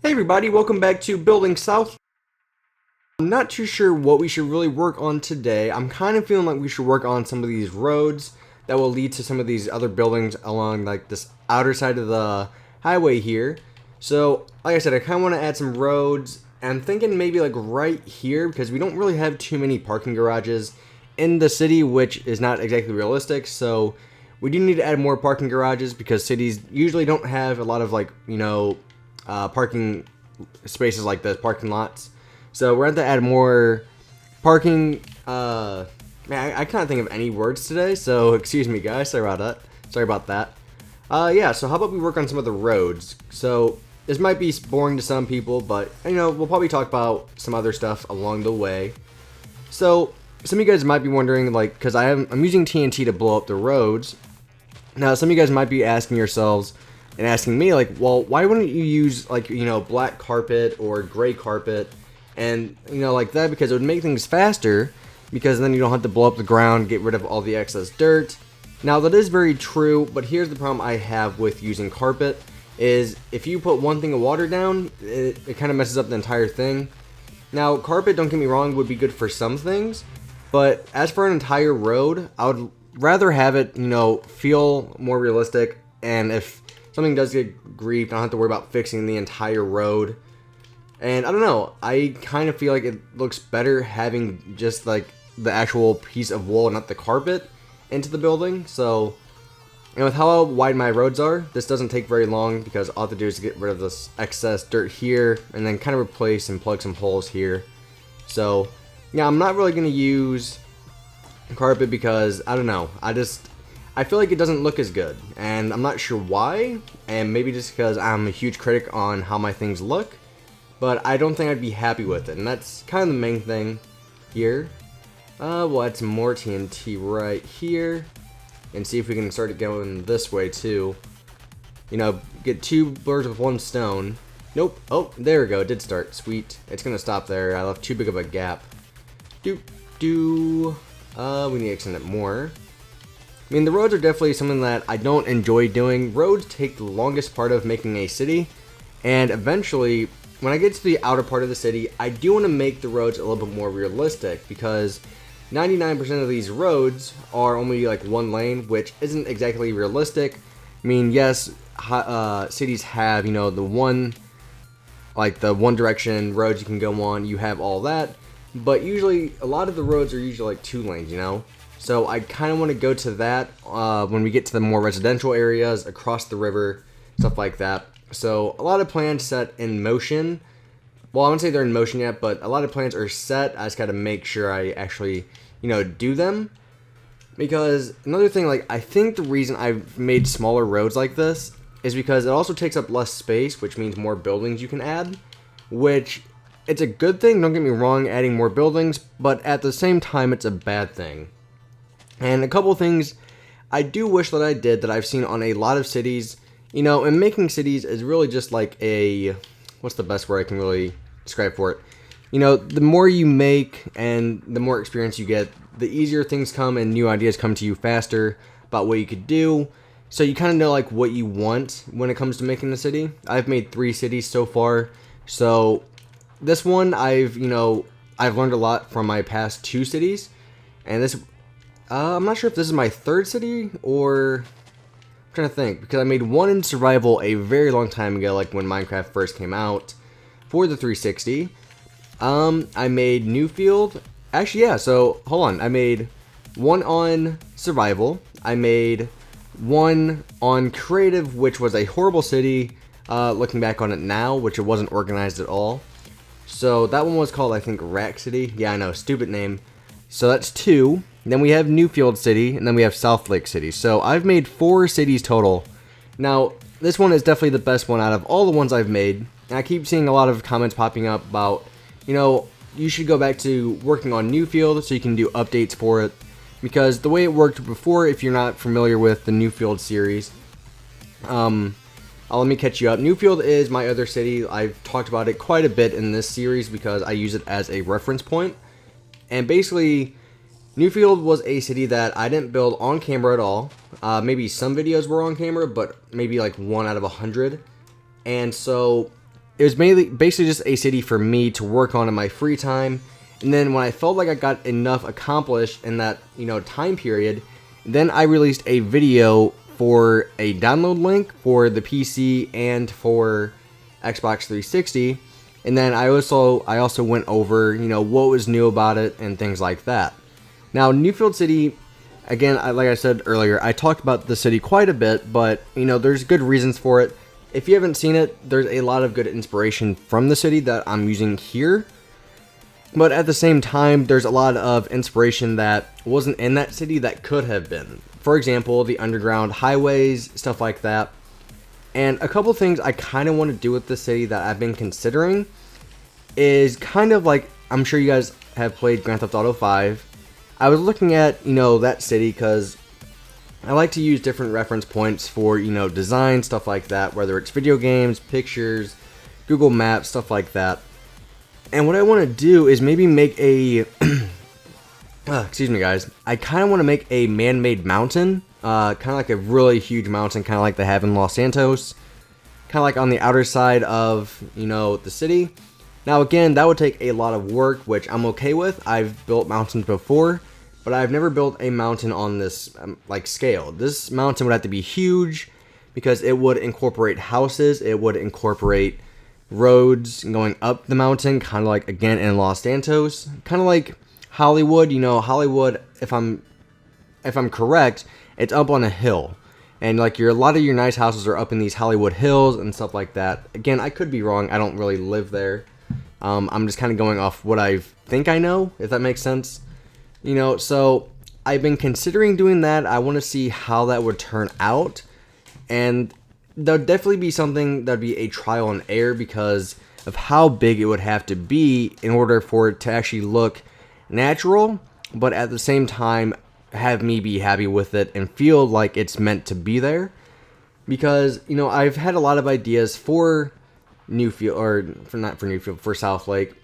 Hey everybody, welcome back to Building South. I'm not too sure what we should really work on today. I'm kind of feeling like we should work on some of these roads that will lead to some of these other buildings along like this outer side of the highway here. So, like I said, I kind of want to add some roads. And I'm thinking maybe like right here because we don't really have too many parking garages in the city, which is not exactly realistic. So, we do need to add more parking garages because cities usually don't have a lot of parking spaces like this, parking lots. So we're going to add more parking. Man, I can't think of any words today, so excuse me, guys. Sorry about that. Yeah. So how about we work on some of the roads? So this might be boring to some people, but we'll probably talk about some other stuff along the way. So some of you guys might be wondering, because I'm using TNT to blow up the roads. Now, some of you guys might be asking yourselves and asking me, well, why wouldn't you use, black carpet or gray carpet and, like that, because it would make things faster, because then you don't have to blow up the ground, get rid of all the excess dirt. Now, that is very true, but here's the problem I have with using carpet, is if you put one thing of water down, it kind of messes up the entire thing. Now, carpet, don't get me wrong, would be good for some things, but as for an entire road, I would rather have it, feel more realistic, and if something does get griefed, I don't have to worry about fixing the entire road. And I don't know, I kind of feel like it looks better having just like the actual piece of wool, not the carpet, into the building. So, with how wide my roads are, this doesn't take very long because all I have to do is get rid of this excess dirt here and then kind of replace and plug some holes here. So, yeah, I'm not really going to use carpet because, I don't know, I feel like it doesn't look as good, and I'm not sure why, and maybe just because I'm a huge critic on how my things look, but I don't think I'd be happy with it, and that's kind of the main thing here. We'll add some more TNT right here, and see if we can start it going this way too. Get two birds with one stone. Nope. Oh, there we go. It did start. Sweet. It's gonna stop there. I left too big of a gap. We need to extend it more. I mean, the roads are definitely something that I don't enjoy doing. Roads take the longest part of making a city, and eventually, when I get to the outer part of the city, I do want to make the roads a little bit more realistic, because 99% of these roads are only like one lane, which isn't exactly realistic. I mean, yes, cities have, the one direction roads you can go on, you have all that, but usually, a lot of the roads are usually like 2 lanes, So I kind of want to go to that when we get to the more residential areas across the river, stuff like that. So a lot of plans set in motion. Well, I wouldn't say they're in motion yet, but a lot of plans are set. I just got to make sure I actually, do them. Because another thing, I think the reason I've made smaller roads like this is because it also takes up less space, which means more buildings you can add, which it's a good thing, don't get me wrong, adding more buildings, but at the same time, it's a bad thing. And a couple things I do wish that I did that I've seen on a lot of cities, and making cities is really just like what's the best word I can really describe for it? The more you make and the more experience you get, the easier things come and new ideas come to you faster about what you could do. So you kind of know what you want when it comes to making a city. I've made 3 cities so far. So this one I've learned a lot from my past 2 cities. And this I'm not sure if this is my 3rd city, or I'm trying to think, because I made one in survival a very long time ago, like when Minecraft first came out for the 360. I made Newfield. Actually, yeah, so hold on. I made one on survival. I made one on creative, which was a horrible city, looking back on it now, which it wasn't organized at all. So that one was called, I think, Rack City. Yeah, I know, stupid name. So that's 2. Then we have Newfield City, and then we have SouthLake City. So I've made 4 cities total. Now, this one is definitely the best one out of all the ones I've made. And I keep seeing a lot of comments popping up about, you should go back to working on Newfield so you can do updates for it. Because the way it worked before, if you're not familiar with the Newfield series, let me catch you up. Newfield is my other city. I've talked about it quite a bit in this series because I use it as a reference point. And basically, Newfield was a city that I didn't build on camera at all. Maybe some videos were on camera, but maybe 1 out of 100. And so it was basically just a city for me to work on in my free time. And then when I felt like I got enough accomplished in that, time period, then I released a video for a download link for the PC and for Xbox 360. And then I also went over, what was new about it and things like that. Now, Newfield City, again, like I said earlier, I talked about the city quite a bit, but, there's good reasons for it. If you haven't seen it, there's a lot of good inspiration from the city that I'm using here. But at the same time, there's a lot of inspiration that wasn't in that city that could have been. For example, the underground highways, stuff like that. And a couple things I kind of want to do with the city that I've been considering is kind of like, I'm sure you guys have played Grand Theft Auto 5. I was looking at, that city because I like to use different reference points for, design, stuff like that, whether it's video games, pictures, Google Maps, stuff like that. And what I want to do is maybe make a, excuse me guys, I kind of want to make a man-made mountain, kind of like a really huge mountain, kind of like they have in Los Santos, kind of like on the outer side of, the city. Now again, that would take a lot of work, which I'm okay with. I've built mountains before, but I've never built a mountain on this scale. This mountain would have to be huge because it would incorporate houses, it would incorporate roads going up the mountain, kind of like again in Los Santos, kind of like Hollywood. Hollywood, if I'm correct, it's up on a hill, and like a lot of your nice houses are up in these Hollywood hills and stuff like that. Again, I could be wrong. I don't really live there. I'm just kind of going off what I think I know, if that makes sense. So I've been considering doing that. I want to see how that would turn out, and there'll definitely be something that'd be a trial and error because of how big it would have to be in order for it to actually look natural, but at the same time have me be happy with it and feel like it's meant to be there. Because I've had a lot of ideas for Newfield, or not for Newfield, for SouthLake.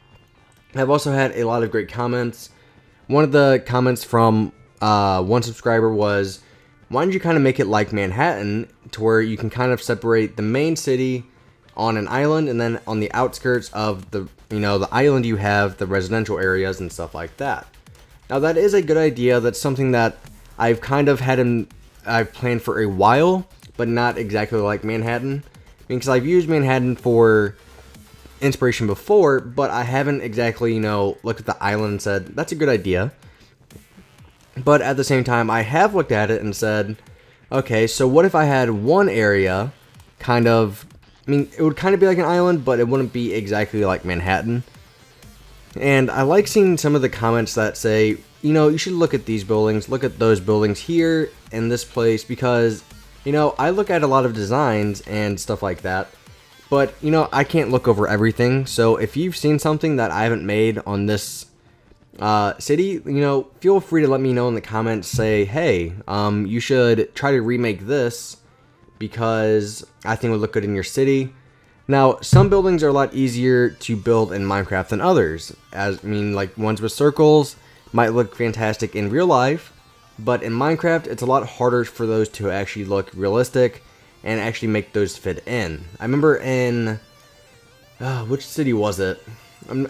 I've also had a lot of great comments. One of the comments from one subscriber was, why don't you kind of make it like Manhattan, to where you can kind of separate the main city on an island, and then on the outskirts of the island you have the residential areas and stuff like that. Now that is a good idea. That's something that I've kind of I've planned for a while, but not exactly like Manhattan, because I've used Manhattan for inspiration before, but I haven't exactly looked at the island and said that's a good idea. But at the same time, I have looked at it and said, okay, so what if I had one area kind of, it would kind of be like an island, but it wouldn't be exactly like Manhattan. And I like seeing some of the comments that say, you should look at these buildings, look at those buildings here in this place, because, I look at a lot of designs and stuff like that, but, I can't look over everything. So if you've seen something that I haven't made on this city, feel free to let me know in the comments. Say, hey, you should try to remake this because I think it would look good in your city. Now, some buildings are a lot easier to build in Minecraft than others. Like ones with circles might look fantastic in real life, but in Minecraft, it's a lot harder for those to actually look realistic and actually make those fit in. I remember in, which city was it?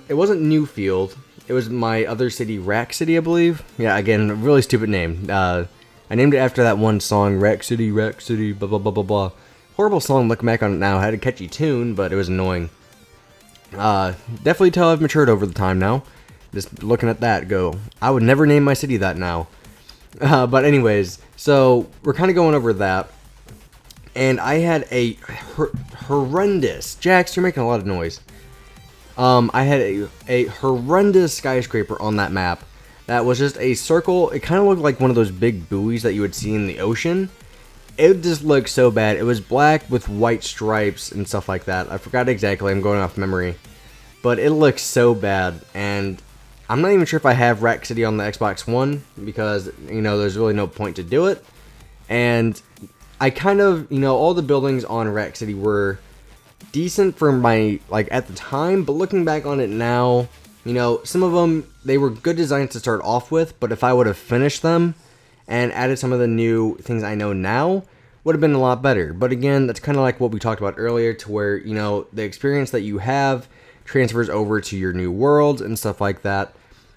It wasn't Newfield. It was my other city, Rack City, I believe. Yeah, again, a really stupid name. I named it after that one song, Rack City, blah, blah, blah, blah, blah. Horrible song, looking back on it now. It had a catchy tune, but it was annoying. Definitely tell I've matured over the time now. Just looking at that, go, I would never name my city that now. But anyways, so we're kind of going over that. And I had a horrendous... Jax, you're making a lot of noise. I had a horrendous skyscraper on that map that was just a circle. It kind of looked like one of those big buoys that you would see in the ocean. It just looked so bad. It was black with white stripes and stuff like that. I forgot exactly. I'm going off memory. But it looked so bad. And I'm not even sure if I have Rack City on the Xbox One because, there's really no point to do it. And I kind of, all the buildings on Rack City were decent for my, at the time, but looking back on it now, some of them, they were good designs to start off with, but if I would have finished them and added some of the new things I know now, would have been a lot better. But again, that's kind of like what we talked about earlier, to where, you know, the experience that you have transfers over to your new worlds and stuff like that.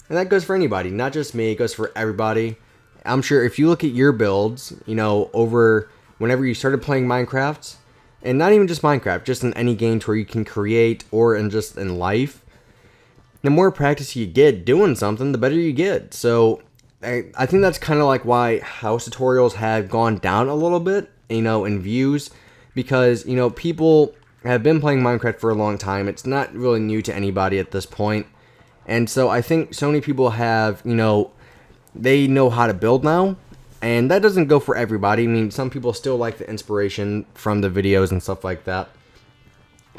And that goes for anybody, not just me, it goes for everybody. I'm sure if you look at your builds, you know, over whenever you started playing Minecraft, and not even just Minecraft, just in any game to where you can create, or in just in life, the more practice you get doing something, the better you get. So I think that's kind of like why house tutorials have gone down a little bit, you know, in views, because, you know, people have been playing Minecraft for a long time. It's not really new to anybody at this point. And so I think so many people have, you know, they know how to build now. And that doesn't go for everybody. I mean, some people still like the inspiration from the videos and stuff like that.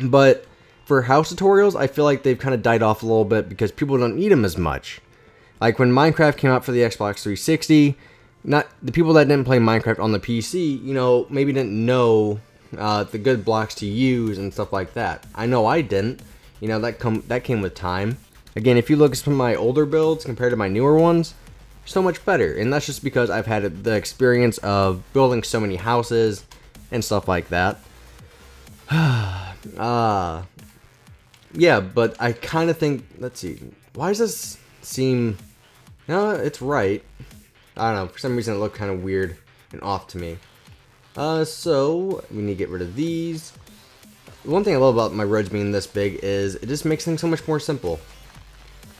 But for house tutorials, I feel like they've kind of died off a little bit because people don't need them as much. Like when Minecraft came out for the Xbox 360, not the people that didn't play Minecraft on the PC, you know, maybe didn't know the good blocks to use and stuff like that. I know I didn't. You know, that came with time. Again, if you look at some of my older builds compared to my newer ones, so much better. And that's just because I've had the experience of building so many houses and stuff like that. Yeah, but I kind of think, let's see, why does this seem, no, it's right. I don't know, for some reason it looked kind of weird and off to me. So we need to get rid of these. One thing I love about my roads being this big is it just makes things so much more simple.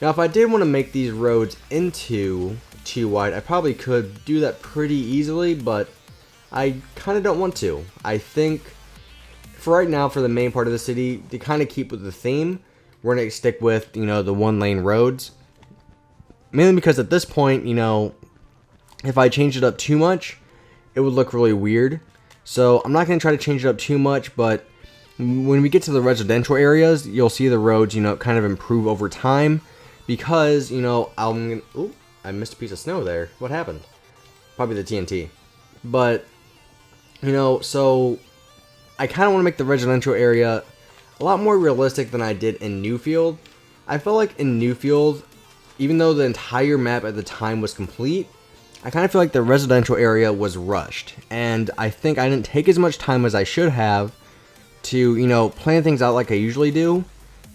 Now, if I did want to make these roads into too wide, I probably could do that pretty easily, but I kind of don't want to. I think for right now, for the main part of the city, to kind of keep with the theme, we're going to stick with, you know, the 1-lane roads. Mainly because at this point, you know, if I change it up too much, it would look really weird. So I'm not going to try to change it up too much, but when we get to the residential areas, you'll see the roads, you know, kind of improve over time. Because, you know, ooh, I missed a piece of snow there. What happened? Probably the TNT. But, you know, so I kind of want to make the residential area a lot more realistic than I did in Newfield. I felt like in Newfield, even though the entire map at the time was complete, I kind of feel like the residential area was rushed. And I think I didn't take as much time as I should have to, you know, plan things out like I usually do.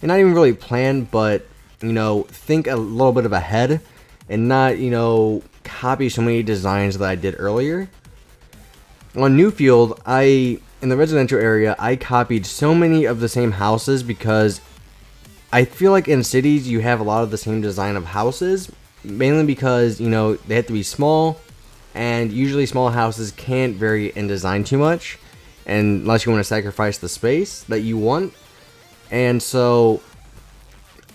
And not even really plan, but, you know, think a little bit of ahead and not, you know, copy so many designs that I did earlier. On Newfield, in the residential area, I copied so many of the same houses because I feel like in cities you have a lot of the same design of houses, mainly because, you know, they have to be small, and usually small houses can't vary in design too much unless you want to sacrifice the space that you want. And so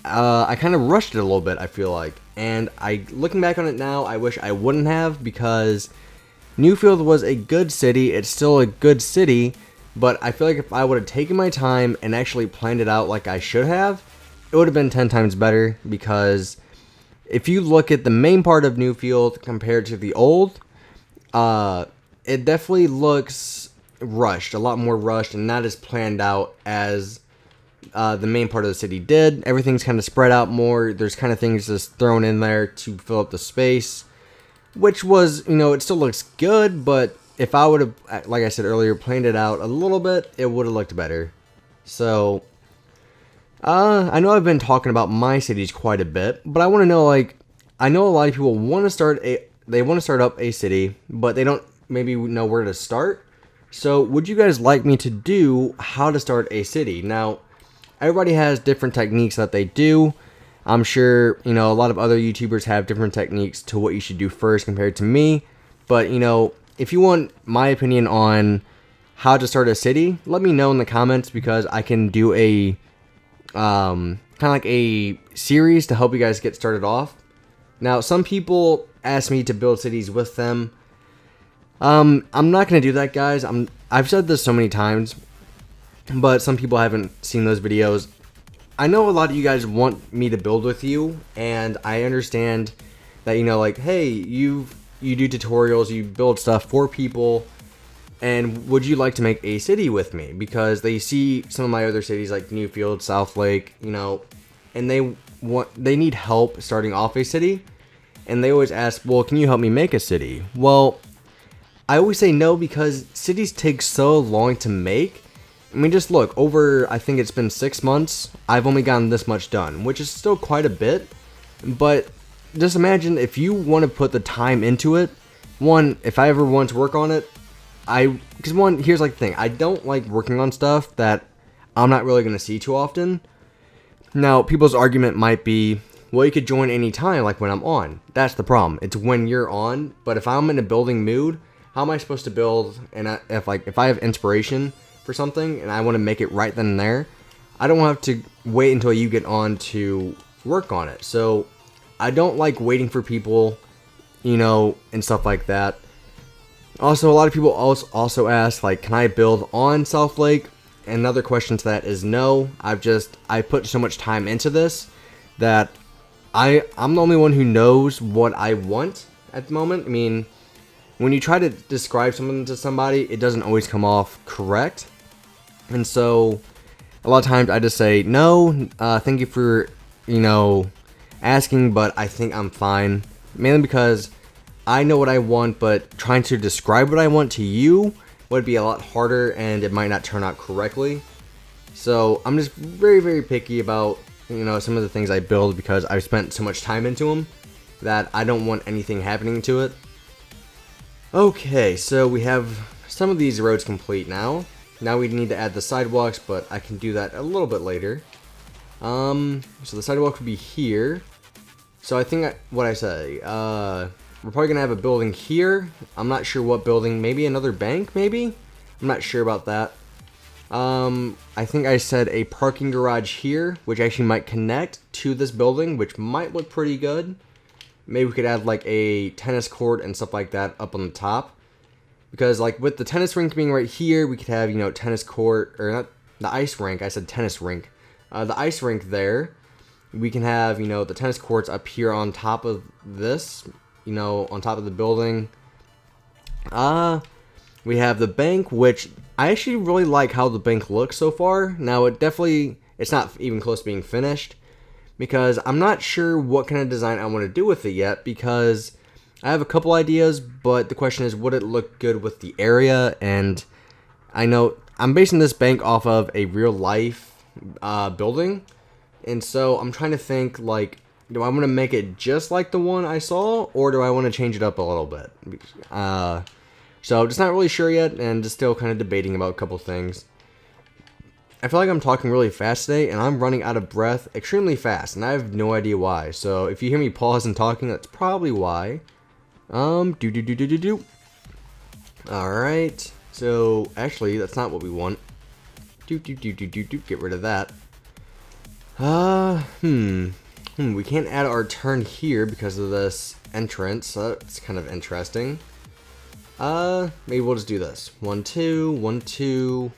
I kind of rushed it a little bit, I feel like. And looking back on it now, I wish I wouldn't have, because Newfield was a good city. It's still a good city, but I feel like if I would have taken my time and actually planned it out like I should have, it would have been 10 times better. Because if you look at the main part of Newfield compared to the old, it definitely looks rushed, a lot more rushed, and not as planned out as the main part of the city did. Everything's kind of spread out more. There's kind of things just thrown in there to fill up the space, which was, you know, it still looks good, but if I would have, like I said earlier, planned it out a little bit, it would have looked better. So, I know I've been talking about my cities quite a bit, but I want to know, like, I know a lot of people want to start up a city, but they don't maybe know where to start. So, would you guys like me to do how to start a city? Now, everybody has different techniques that they do. I'm sure, you know, a lot of other YouTubers have different techniques to what you should do first compared to me. But, you know, if you want my opinion on how to start a city, let me know in the comments, because I can do a kind of like a series to help you guys get started off. Now, some people ask me to build cities with them. I'm not going to do that, guys. I've said this so many times, but some people haven't seen those videos. I know a lot of you guys want me to build with you, and I understand that, you know, like, hey, you do tutorials, you build stuff for people, and would you like to make a city with me? Because they see some of my other cities like Newfield, SouthLake, you know, and they need help starting off a city, and they always ask, well, can you help me make a city? Well, I always say no because cities take so long to make. I mean, just look, over, I think it's been 6 months, I've only gotten this much done, which is still quite a bit, but just imagine if you want to put the time into it. One, if I ever want to work on it, because one, here's like the thing, I don't like working on stuff that I'm not really going to see too often. Now, people's argument might be, well, you could join anytime, like when I'm on. That's the problem, it's when you're on, but if I'm in a building mood, how am I supposed to build, and if I have inspiration for something and I want to make it right then and there, I don't have to wait until you get on to work on it. So I don't like waiting for people, and stuff like that. Also, a lot of people also ask, like, can I build on SouthLake? Another question to that is no. I put so much time into this that I'm the only one who knows what I want at the moment. I mean, when you try to describe something to somebody, it doesn't always come off correct. And so, a lot of times I just say, no, thank you for, asking, but I think I'm fine. Mainly because I know what I want, but trying to describe what I want to you would be a lot harder, and it might not turn out correctly. So, I'm just very, very picky about, some of the things I build because I've spent so much time into them that I don't want anything happening to it. Okay, so we have some of these roads complete now. Now we need to add the sidewalks, but I can do that a little bit later. So the sidewalk would be here. So I think what I say, we're probably gonna have a building here. I'm not sure what building, maybe another bank, maybe? I'm not sure about that. I think I said a parking garage here, which actually might connect to this building, which might look pretty good. Maybe we could add like a tennis court and stuff like that up on the top. Because like with the tennis rink being right here, we could have, tennis court, or not the ice rink, I said tennis rink. The ice rink there, we can have, the tennis courts up here on top of this, on top of the building. We have the bank, which I actually really like how the bank looks so far. Now it's not even close to being finished, because I'm not sure what kind of design I want to do with it yet, because I have a couple ideas, but the question is, would it look good with the area? And I know I'm basing this bank off of a real life building, and so I'm trying to think, like, do I want to make it just like the one I saw, or do I want to change it up a little bit? So just not really sure yet, and just still kind of debating about a couple things. I feel like I'm talking really fast today, and I'm running out of breath extremely fast, and I have no idea why. So if you hear me pause and talking, that's probably why. Alright, so actually, that's not what we want. Get rid of that. We can't add our turn here because of this entrance, so that's kind of interesting. Maybe we'll just do this. 1, 2, 1, 2.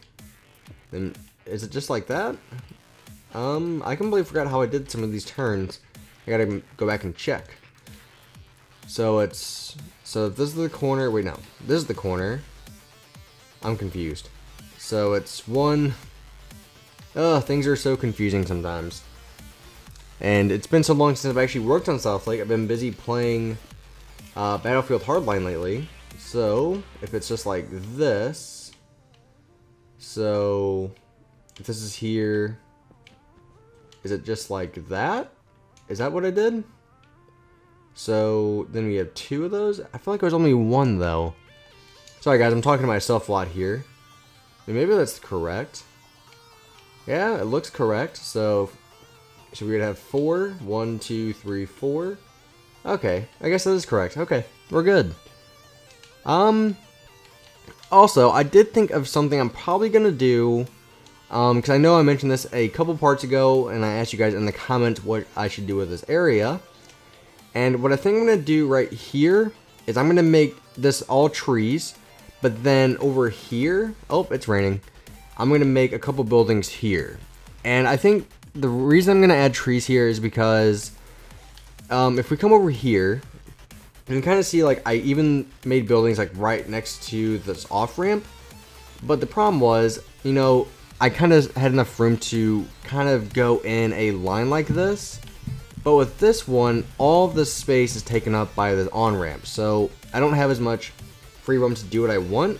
Then, is it just like that? I completely forgot how I did some of these turns. I gotta go back and check. So if this is the corner, wait, no. This is the corner. I'm confused. So it's 1. Things are so confusing sometimes. And it's been so long since I've actually worked on SouthLake. I've been busy playing Battlefield Hardline lately. So, if it's just like this. So, if this is here, is it just like that? Is that what I did? So, then we have 2 of those. I feel like it was only 1 though. Sorry guys, I'm talking to myself a lot here. Maybe that's correct. Yeah, it looks correct. So we're gonna have 4. 1, 2, 3, 4. Okay, I guess that is correct. Okay, we're good. Also, I did think of something I'm probably gonna do, because I know I mentioned this a couple parts ago, and I asked you guys in the comments what I should do with this area. And what I think I'm gonna do right here is I'm gonna make this all trees, but then over here, oh, it's raining. I'm gonna make a couple buildings here, and I think the reason I'm gonna add trees here is because if we come over here, you can kind of see, like, I even made buildings like right next to this off ramp. But the problem was, I kind of had enough room to kind of go in a line like this. But with this one, all of this space is taken up by the on ramp, so I don't have as much free roam to do what I want.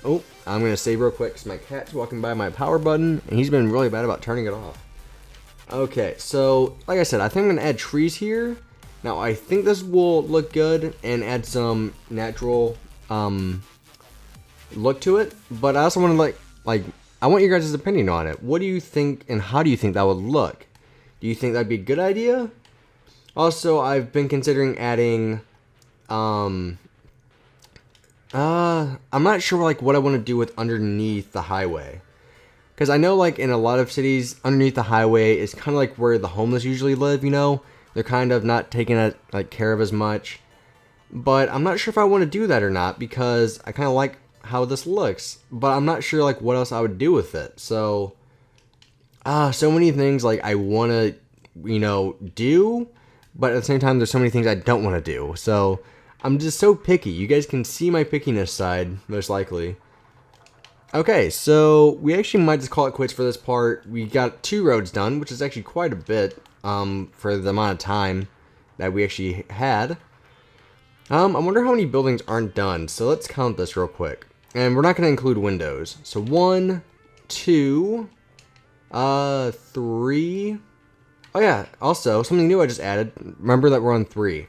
Oh, I'm going to save real quick because my cat's walking by my power button, and he's been really bad about turning it off. Okay, so like I said, I think I'm going to add trees here. Now, I think this will look good and add some natural look to it, but I also want to I want your guys' opinion on it. What do you think, and how do you think that would look? Do you think that'd be a good idea? Also, I've been considering adding, I'm not sure what I want to do with underneath the highway. Because I know in a lot of cities, underneath the highway is kind of where the homeless usually live, you know? They're kind of not taken care of as much. But I'm not sure if I want to do that or not, because I kind of like how this looks. But I'm not sure what else I would do with it. So, so many things I want to, do. But at the same time, there's so many things I don't want to do. So, I'm just so picky. You guys can see my pickiness side, most likely. Okay, so we actually might just call it quits for this part. We got 2 roads done, which is actually quite a bit for the amount of time that we actually had. I wonder how many buildings aren't done. So let's count this real quick. And we're not going to include windows. So 1, 2, 3. Oh yeah, also, something new I just added. Remember that we're on 3.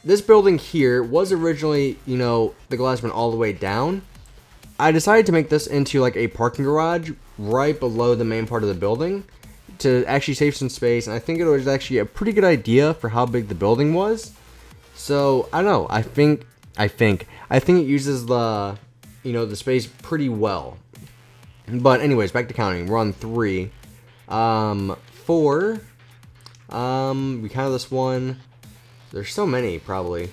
This building here was originally, the glass went all the way down. I decided to make this into a parking garage right below the main part of the building to actually save some space, and I think it was actually a pretty good idea for how big the building was. So, I don't know, I think it uses the, the space pretty well. But anyways, back to counting. We're on 3. 4. We counted this one. There's so many, probably.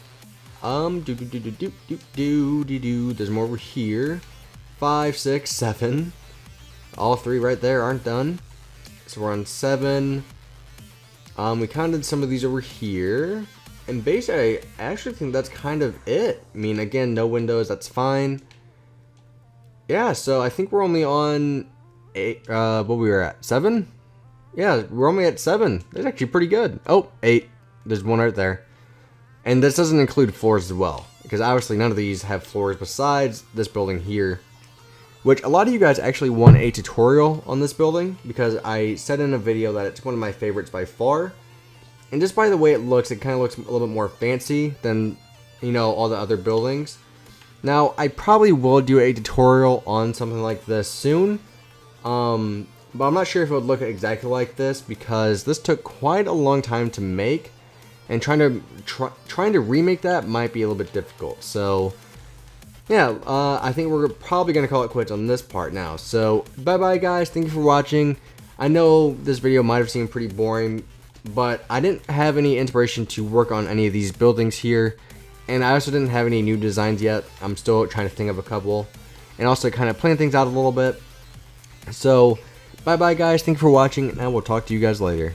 There's more over here. 5, 6, 7. All 3 right there aren't done. So we're on 7. We counted some of these over here. And basically, I actually think that's kind of it. I mean, again, no windows, that's fine. Yeah, so I think we're only on 8, what we were at, 7? Yeah, we're only at 7. That's actually pretty good. Oh, 8. There's one right there. And this doesn't include floors as well, because obviously none of these have floors besides this building here. Which a lot of you guys actually want a tutorial on this building, because I said in a video that it's one of my favorites by far. And just by the way it looks, it kind of looks a little bit more fancy than, all the other buildings. Now, I probably will do a tutorial on something like this soon. But I'm not sure if it would look exactly like this, because this took quite a long time to make. And trying to remake that might be a little bit difficult. So, yeah, I think we're probably going to call it quits on this part now. So, bye-bye, guys. Thank you for watching. I know this video might have seemed pretty boring, but I didn't have any inspiration to work on any of these buildings here. And I also didn't have any new designs yet. I'm still trying to think of a couple. And also kind of plan things out a little bit. So, bye-bye, guys. Thank you for watching, and I will talk to you guys later.